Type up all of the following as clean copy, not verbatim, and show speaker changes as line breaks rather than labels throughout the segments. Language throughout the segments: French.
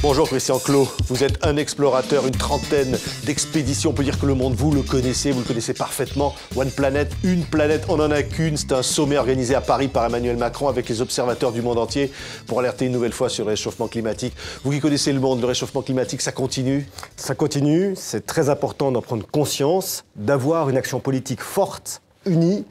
Bonjour Christian Clot, vous êtes un explorateur, une trentaine d'expéditions. On peut dire que le monde, vous le connaissez parfaitement. One Planet, une planète, on n'en a qu'une. C'est un sommet organisé à Paris par Emmanuel Macron avec les observateurs du monde entier pour alerter une nouvelle fois sur le réchauffement climatique. Vous qui connaissez le monde, le réchauffement climatique, ça continue?
Ça continue, c'est très important d'en prendre conscience, d'avoir une action politique forte, unie,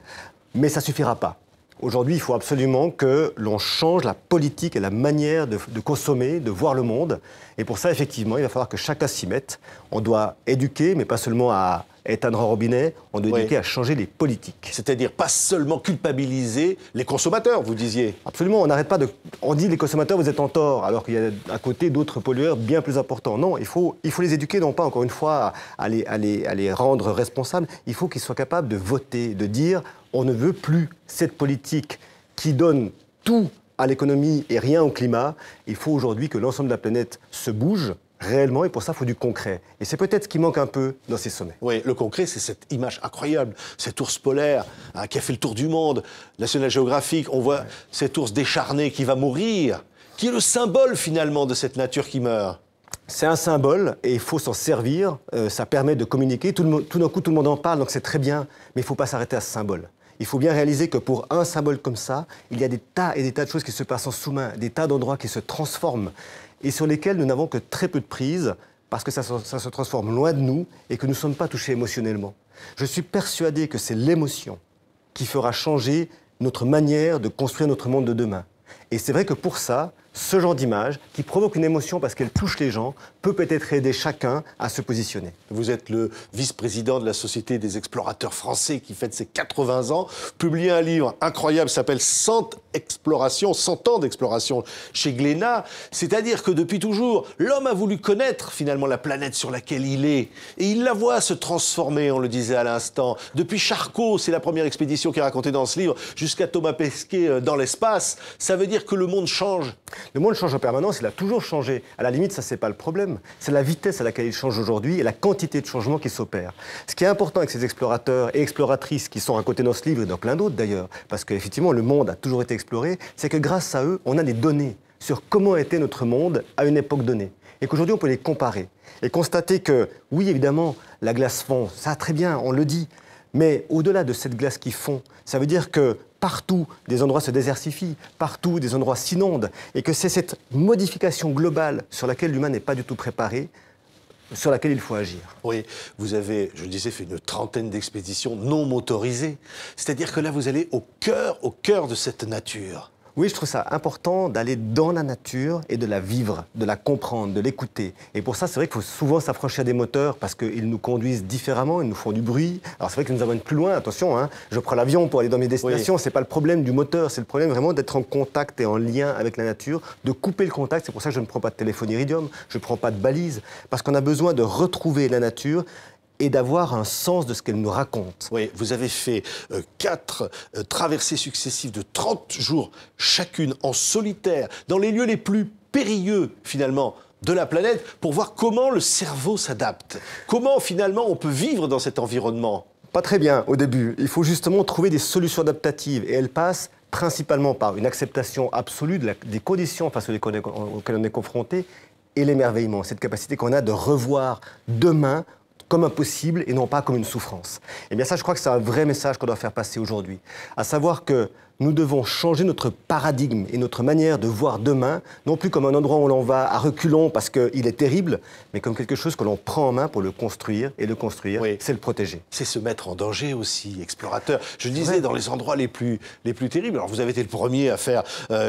mais ça ne suffira pas. Aujourd'hui, il faut absolument que l'on change la politique et la manière de consommer, de voir le monde. Et pour ça, effectivement, il va falloir que chacun s'y mette. On doit éduquer, mais pas seulement à éteindre un robinet, on doit éduquer à changer les politiques.
C'est-à-dire pas seulement culpabiliser les consommateurs, vous disiez.
Absolument, on n'arrête pas de... On dit les consommateurs, vous êtes en tort, alors qu'il y a à côté d'autres pollueurs bien plus importants. Non, il faut les éduquer, non pas encore une fois à les rendre responsables. Il faut qu'ils soient capables de voter, de dire on ne veut plus cette politique qui donne tout à l'économie et rien au climat. Il faut aujourd'hui que l'ensemble de la planète se bouge réellement, et pour ça, il faut du concret. Et c'est peut-être ce qui manque un peu dans ces sommets.
Oui, le concret, c'est cette image incroyable, cet ours polaire qui a fait le tour du monde, National Geographic, on voit cet ours décharné qui va mourir, qui est le symbole finalement de cette nature qui meurt.
C'est un symbole et il faut s'en servir, ça permet de communiquer, tout d'un coup tout le monde en parle, donc c'est très bien, mais il ne faut pas s'arrêter à ce symbole. Il faut bien réaliser que pour un symbole comme ça, il y a des tas et des tas de choses qui se passent en sous-main, des tas d'endroits qui se transforment et sur lesquels nous n'avons que très peu de prise parce que ça se transforme loin de nous et que nous ne sommes pas touchés émotionnellement. Je suis persuadé que c'est l'émotion qui fera changer notre manière de construire notre monde de demain. Et c'est vrai que pour ça, ce genre d'image, qui provoque une émotion parce qu'elle touche les gens, peut peut-être aider chacun à se positionner.
Vous êtes le vice-président de la Société des explorateurs français qui fête ses 80 ans, publié un livre incroyable, s'appelle 100 ans d'exploration chez Glénat. C'est-à-dire que depuis toujours, l'homme a voulu connaître finalement la planète sur laquelle il est. Et il la voit se transformer, on le disait à l'instant. Depuis Charcot, c'est la première expédition qui est racontée dans ce livre, jusqu'à Thomas Pesquet dans l'espace. Ça veut dire que le monde change.
Le monde change en permanence, il a toujours changé. À la limite, ça, c'est pas le problème. C'est la vitesse à laquelle il change aujourd'hui et la quantité de changements qui s'opèrent. Ce qui est important avec ces explorateurs et exploratrices qui sont à côté dans ce livre et dans plein d'autres d'ailleurs, parce qu'effectivement, le monde a toujours été exploré, c'est que grâce à eux, on a des données sur comment était notre monde à une époque donnée. Et qu'aujourd'hui, on peut les comparer et constater que, oui, évidemment, la glace fond, ça très bien, on le dit, mais au-delà de cette glace qui fond, ça veut dire que partout, des endroits se désertifient, partout, des endroits s'inondent, et que c'est cette modification globale sur laquelle l'humain n'est pas du tout préparé, sur laquelle il faut agir.
Oui, vous avez, je le disais, fait une trentaine d'expéditions non motorisées. C'est-à-dire que là, vous allez au cœur de cette nature.
Oui, je trouve ça important d'aller dans la nature et de la vivre, de la comprendre, de l'écouter. Et pour ça, c'est vrai qu'il faut souvent s'affranchir des moteurs parce qu'ils nous conduisent différemment, ils nous font du bruit. Alors c'est vrai qu'ils nous amènent plus loin, attention, hein. Je prends l'avion pour aller dans mes destinations, oui. C'est pas le problème du moteur, c'est le problème vraiment d'être en contact et en lien avec la nature, de couper le contact. C'est pour ça que je ne prends pas de téléphone Iridium, je ne prends pas de balise, parce qu'on a besoin de retrouver la nature et d'avoir un sens de ce qu'elle nous raconte.
Oui, vous avez fait 4 traversées successives de 30 jours chacune en solitaire, dans les lieux les plus périlleux, finalement, de la planète, pour voir comment le cerveau s'adapte. Comment, finalement, on peut vivre dans cet environnement.
Pas très bien, au début. Il faut justement trouver des solutions adaptatives, et elles passent principalement par une acceptation absolue des conditions face auxquelles on est confronté, et l'émerveillement, cette capacité qu'on a de revoir demain comme un possible et non pas comme une souffrance. Et bien ça, je crois que c'est un vrai message qu'on doit faire passer aujourd'hui. À savoir que nous devons changer notre paradigme et notre manière de voir demain, non plus comme un endroit où l'on va à reculons parce qu'il est terrible, mais comme quelque chose que l'on prend en main pour le construire, et le construire, oui. C'est le protéger.
C'est se mettre en danger aussi, explorateur. Je le disais, dans les endroits les plus terribles. Alors vous avez été le premier à faire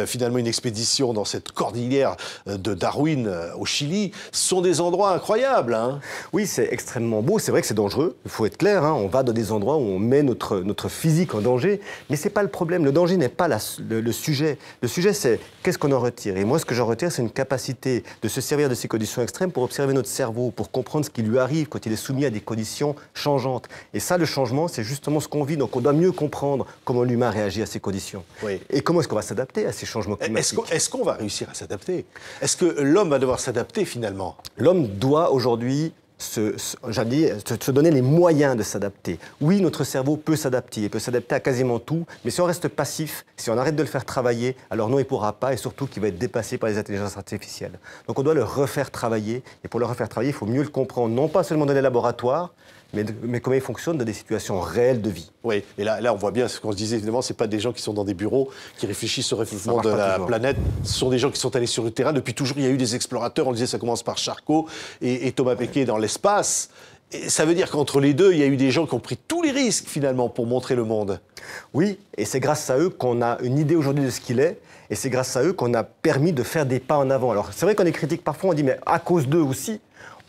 finalement une expédition dans cette cordillère de Darwin au Chili. Ce sont des endroits incroyables, hein.
Oui, c'est extrêmement beau, c'est vrai que c'est dangereux, il faut être clair, hein. On va dans des endroits où on met notre physique en danger, mais c'est pas le problème. Le danger n'est pas le sujet. Le sujet, c'est qu'est-ce qu'on en retire. Et moi, ce que j'en retire, c'est une capacité de se servir de ces conditions extrêmes pour observer notre cerveau, pour comprendre ce qui lui arrive quand il est soumis à des conditions changeantes. Et ça, le changement, c'est justement ce qu'on vit. Donc, on doit mieux comprendre comment l'humain réagit à ces conditions.
Oui.
Et comment est-ce qu'on va s'adapter à ces changements climatiques.
Est-ce qu'on va réussir à s'adapter? Est-ce que l'homme va devoir s'adapter, finalement?
L'homme doit aujourd'hui se donner les moyens de s'adapter. Oui, notre cerveau peut s'adapter, il peut s'adapter à quasiment tout, mais si on reste passif, si on arrête de le faire travailler, alors non, il ne pourra pas, et surtout qu'il va être dépassé par les intelligences artificielles. Donc on doit le refaire travailler, et pour le refaire travailler, il faut mieux le comprendre, non pas seulement dans les laboratoires, mais comment il fonctionne dans des situations réelles de vie.
Oui, et là on voit bien ce qu'on se disait, évidemment, ce n'est pas des gens qui sont dans des bureaux, qui réfléchissent au réchauffement de la planète, ce sont des gens qui sont allés sur le terrain. Depuis toujours, il y a eu des explorateurs, on disait ça commence par Charcot et Thomas Pesquet dans l'espace. Et ça veut dire qu'entre les deux, il y a eu des gens qui ont pris tous les risques, finalement, pour montrer le monde.
Oui, et c'est grâce à eux qu'on a une idée aujourd'hui de ce qu'il est, et c'est grâce à eux qu'on a permis de faire des pas en avant. Alors, c'est vrai qu'on est critique parfois, on dit, mais à cause d'eux aussi,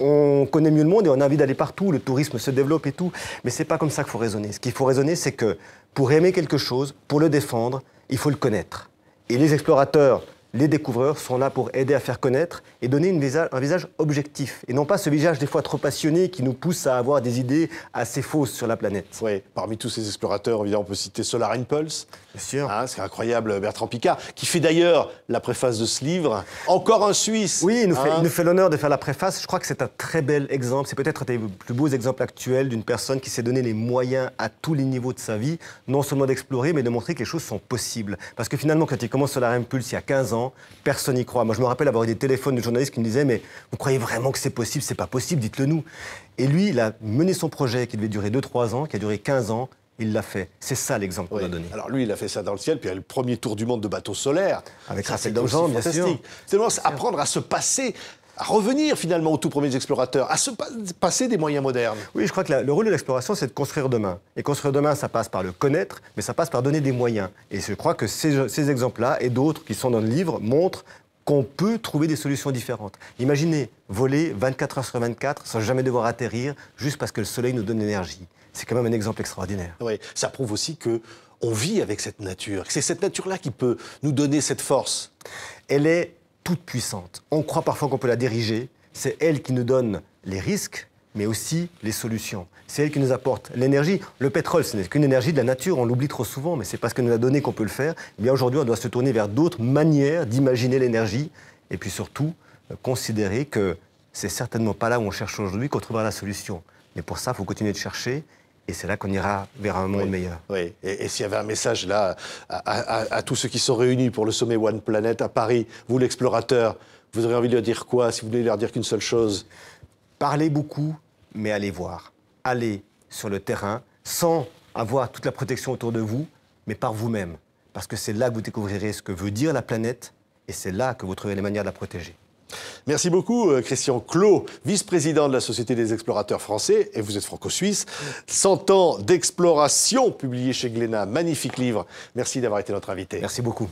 on connaît mieux le monde et on a envie d'aller partout, le tourisme se développe et tout. Mais c'est pas comme ça qu'il faut raisonner. Ce qu'il faut raisonner, c'est que pour aimer quelque chose, pour le défendre, il faut le connaître. Et les explorateurs, les découvreurs sont là pour aider à faire connaître et donner un visage objectif. Et non pas ce visage des fois trop passionné qui nous pousse à avoir des idées assez fausses sur la planète.
Oui, parmi tous ces explorateurs, évidemment, on peut citer Solar Impulse.
Bien sûr.
Hein, c'est incroyable, Bertrand Piccard, qui fait d'ailleurs la préface de ce livre. Encore un Suisse.
Oui, il nous fait l'honneur de faire la préface. Je crois que c'est un très bel exemple. C'est peut-être un des plus beaux exemples actuels d'une personne qui s'est donné les moyens à tous les niveaux de sa vie, non seulement d'explorer, mais de montrer que les choses sont possibles. Parce que finalement, quand il commence Solar Impulse il y a 15 ans, personne n'y croit. Moi, je me rappelle avoir eu des téléphones de journalistes qui me disaient « Mais vous croyez vraiment que c'est possible? C'est pas possible, dites-le nous. » Et lui, il a mené son projet qui devait durer 2-3 ans, qui a duré 15 ans. Il l'a fait. C'est ça l'exemple qu'on a donné.
Alors lui, il a fait ça dans le ciel, puis il y a le premier tour du monde de bateau solaire.
Avec Raphaël Dangean, bien sûr.
C'est vraiment apprendre à se passer, à revenir finalement aux tout premiers explorateurs, à se passer des moyens modernes.
Oui, je crois que le rôle de l'exploration, c'est de construire demain. Et construire demain, ça passe par le connaître, mais ça passe par donner des moyens. Et je crois que ces exemples-là et d'autres qui sont dans le livre montrent qu'on peut trouver des solutions différentes. Imaginez voler 24 heures sur 24 sans jamais devoir atterrir, juste parce que le soleil nous donne l'énergie. C'est quand même un exemple extraordinaire.
Oui, ça prouve aussi qu'on vit avec cette nature. C'est cette nature-là qui peut nous donner cette force.
Elle est toute puissante. On croit parfois qu'on peut la diriger. C'est elle qui nous donne les risques, mais aussi les solutions. C'est elle qui nous apporte l'énergie. Le pétrole, ce n'est qu'une énergie de la nature. On l'oublie trop souvent, mais c'est parce qu'elle nous a donné qu'on peut le faire. Eh bien aujourd'hui, on doit se tourner vers d'autres manières d'imaginer l'énergie. Et puis surtout, considérer que c'est certainement pas là où on cherche aujourd'hui qu'on trouvera la solution. Mais pour ça, il faut continuer de chercher. Et c'est là qu'on ira vers un monde meilleur.
Oui, et s'il y avait un message là à tous ceux qui sont réunis pour le sommet One Planet à Paris, vous l'explorateur, vous auriez envie de leur dire quoi si vous voulez leur dire qu'une seule chose?
Parlez beaucoup, mais allez voir. Allez sur le terrain sans avoir toute la protection autour de vous, mais par vous-même. Parce que c'est là que vous découvrirez ce que veut dire la planète et c'est là que vous trouverez les manières de la protéger.
Merci beaucoup, Christian Clot, vice-président de la Société des explorateurs français, et vous êtes franco-suisse. 100 ans d'exploration, publié chez Glénat, magnifique livre. Merci d'avoir été notre invité.
Merci beaucoup.